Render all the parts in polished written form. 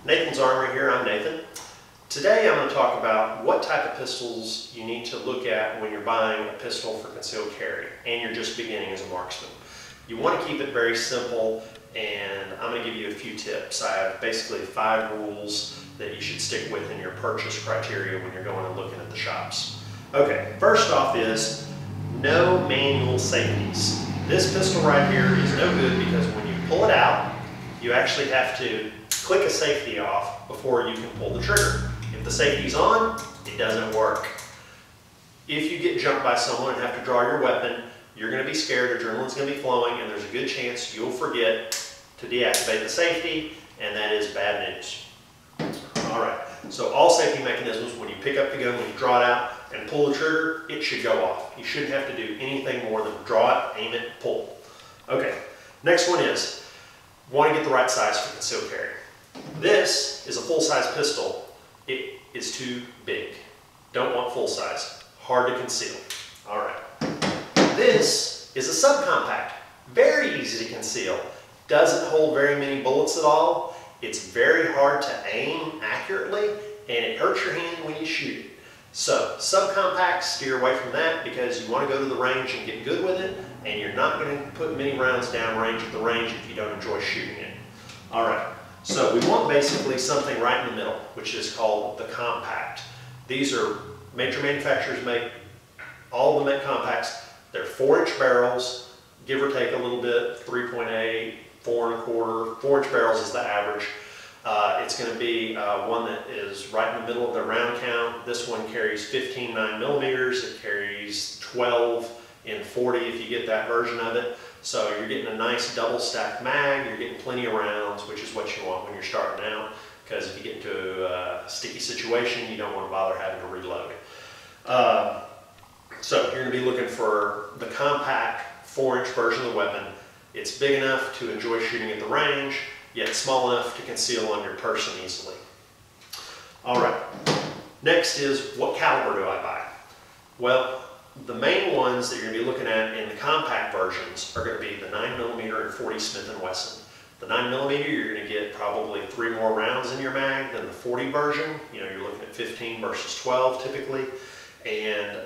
Nathan's Armory here, I'm Nathan. Today I'm going to talk about what type of pistols you need to look at when you're buying a pistol for concealed carry and you're just beginning as a marksman. You want to keep it very simple, and I'm going to give you a few tips. I have basically 5 rules that you should stick with in your purchase criteria when you're going and looking at the shops. Okay, first off is no manual safeties. This pistol right here is no good because when you pull it out, you actually have to click a safety off before you can pull the trigger. If the safety's on, it doesn't work. If you get jumped by someone and have to draw your weapon, you're going to be scared, adrenaline's going to be flowing, and there's a good chance you'll forget to deactivate the safety, and that is bad news. Alright, so all safety mechanisms, when you pick up the gun, when you draw it out and pull the trigger, it should go off. You shouldn't have to do anything more than draw it, aim it, pull. Okay, next one is, want to get the right size for concealed carry. This is a full-size pistol. It is too big. Don't want full size. Hard to conceal. Alright. This is a subcompact. Very easy to conceal. Doesn't hold very many bullets at all. It's very hard to aim accurately, and it hurts your hand when you shoot it. So, subcompact, steer away from that because you want to go to the range and get good with it, and you're not going to put many rounds downrange at the range if you don't enjoy shooting it. Alright. So we want basically something right in the middle, which is called the compact. These are, major manufacturers make, all of them make compacts. They're 4-inch barrels, give or take a little bit, 3.8, 4 1/4. 4-inch barrels is the average. It's going to be one that is right in the middle of the round count. This one carries 15 9mm. It carries 12 in 40 if you get that version of it. So you're getting a nice double stacked mag, you're getting plenty of rounds, which is what you want when you're starting out, because if you get into a sticky situation, you don't want to bother having to reload. So you're going to be looking for the compact 4-inch version of the weapon. It's big enough to enjoy shooting at the range, yet small enough to conceal on your person easily. Alright, next is, what caliber do I buy? Well, the main ones that you're going to be looking at in the compact versions are going to be the 9mm and 40 Smith & Wesson. The 9mm, you're going to get probably 3 more rounds in your mag than the 40 version. You know, you're looking at 15 versus 12 typically. And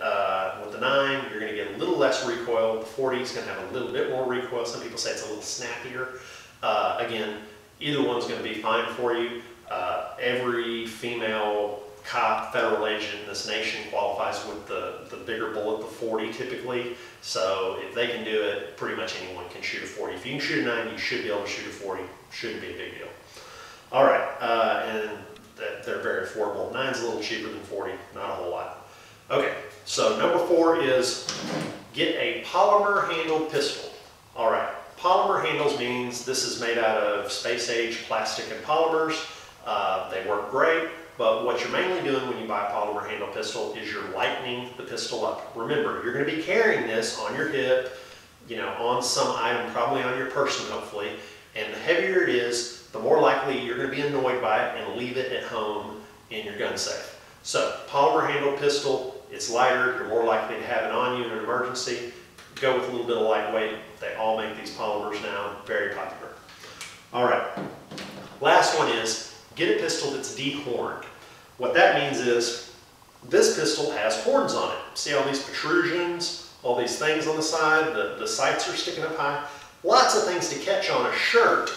with the 9, you're going to get a little less recoil. The 40 is going to have a little bit more recoil. Some people say it's a little snappier. Again, either one's going to be fine for you. Every female cop, federal agent in this nation qualifies with the bigger bullet, the 40 typically. So if they can do it, pretty much anyone can shoot a 40. If you can shoot a 9, you should be able to shoot a 40. Shouldn't be a big deal. Alright, and they're very affordable. 9's a little cheaper than 40, not a whole lot. Okay, so number 4 is get a polymer handled pistol. Alright, polymer handles means this is made out of space age plastic and polymers. They work great. But what you're mainly doing when you buy a polymer handle pistol is you're lightening the pistol up. Remember, you're going to be carrying this on your hip, you know, on some item, probably on your person hopefully, and the heavier it is, the more likely you're going to be annoyed by it and leave it at home in your gun safe. So, polymer handle pistol, it's lighter, you're more likely to have it on you in an emergency. Go with a little bit of lightweight. They all make these polymers now, very popular. Alright, last one is, get a pistol that's dehorned. What that means is, this pistol has horns on it. See all these protrusions, all these things on the side, the sights are sticking up high. Lots of things to catch on a shirt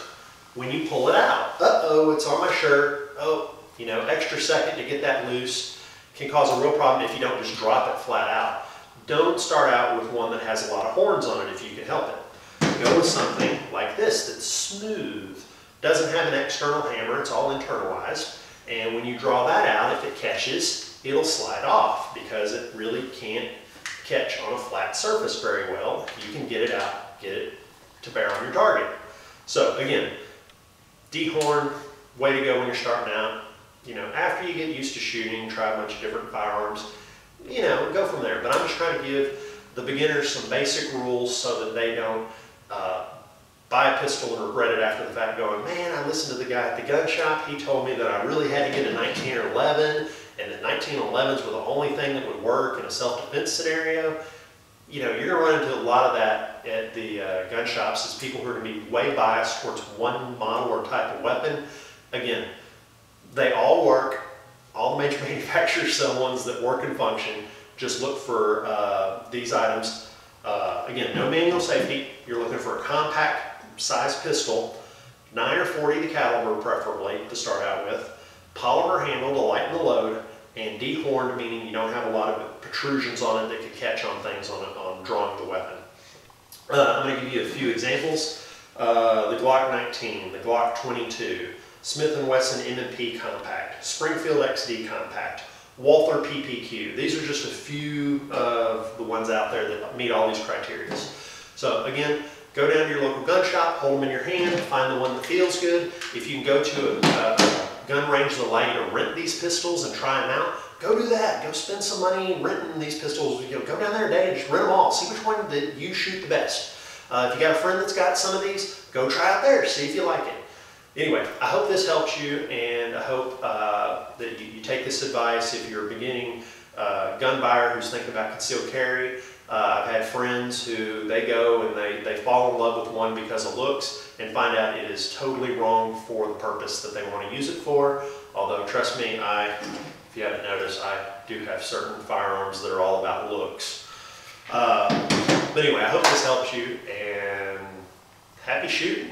when you pull it out. Uh-oh, it's on my shirt. Oh, you know, extra second to get that loose can cause a real problem if you don't just drop it flat out. Don't start out with one that has a lot of horns on it if you can help it. Go with something like this that's smooth. Doesn't have an external hammer, it's all internalized. And when you draw that out, if it catches, it'll slide off because it really can't catch on a flat surface very well. You can get it out, get it to bear on your target. So again, dehorn, way to go when you're starting out. You know, after you get used to shooting, try a bunch of different firearms, you know, go from there. But I'm just trying to give the beginners some basic rules so that they don't buy a pistol and regret it after the fact going, man, I listened to the guy at the gun shop, he told me that I really had to get a 19 or 11, and that 1911s were the only thing that would work in a self-defense scenario. You know, you're going to run into a lot of that at the gun shops, is people who are going to be way biased towards one model or type of weapon. Again, They all work. All the major manufacturers sell ones that work and function. Just look for these items. Again, no manual safety. You're looking for a compact size pistol, 9 or 40 the caliber preferably to start out with, polymer handle to lighten the load, and dehorned, meaning you don't have a lot of protrusions on it that could catch on things on drawing the weapon. I'm going to give you a few examples. The Glock 19, the Glock 22, Smith & Wesson M&P Compact, Springfield XD Compact, Walther PPQ. These are just a few of the ones out there that meet all these criteria. So again, go down to your local gun shop, hold them in your hand, find the one that feels good. If you can go to a gun range that allow you to rent these pistols and try them out, go do that. Go spend some money renting these pistols. Go down there today and just rent them all. See which one that you shoot the best. If you got a friend that's got some of these, go try out there, see if you like it. Anyway, I hope this helps you, and I hope that you take this advice if you're a beginning gun buyer who's thinking about concealed carry. I've had friends who they go and they fall in love with one because of looks and find out it is totally wrong for the purpose that they want to use it for. Although, trust me, if you haven't noticed, I do have certain firearms that are all about looks. But anyway, I hope this helps you, and happy shooting.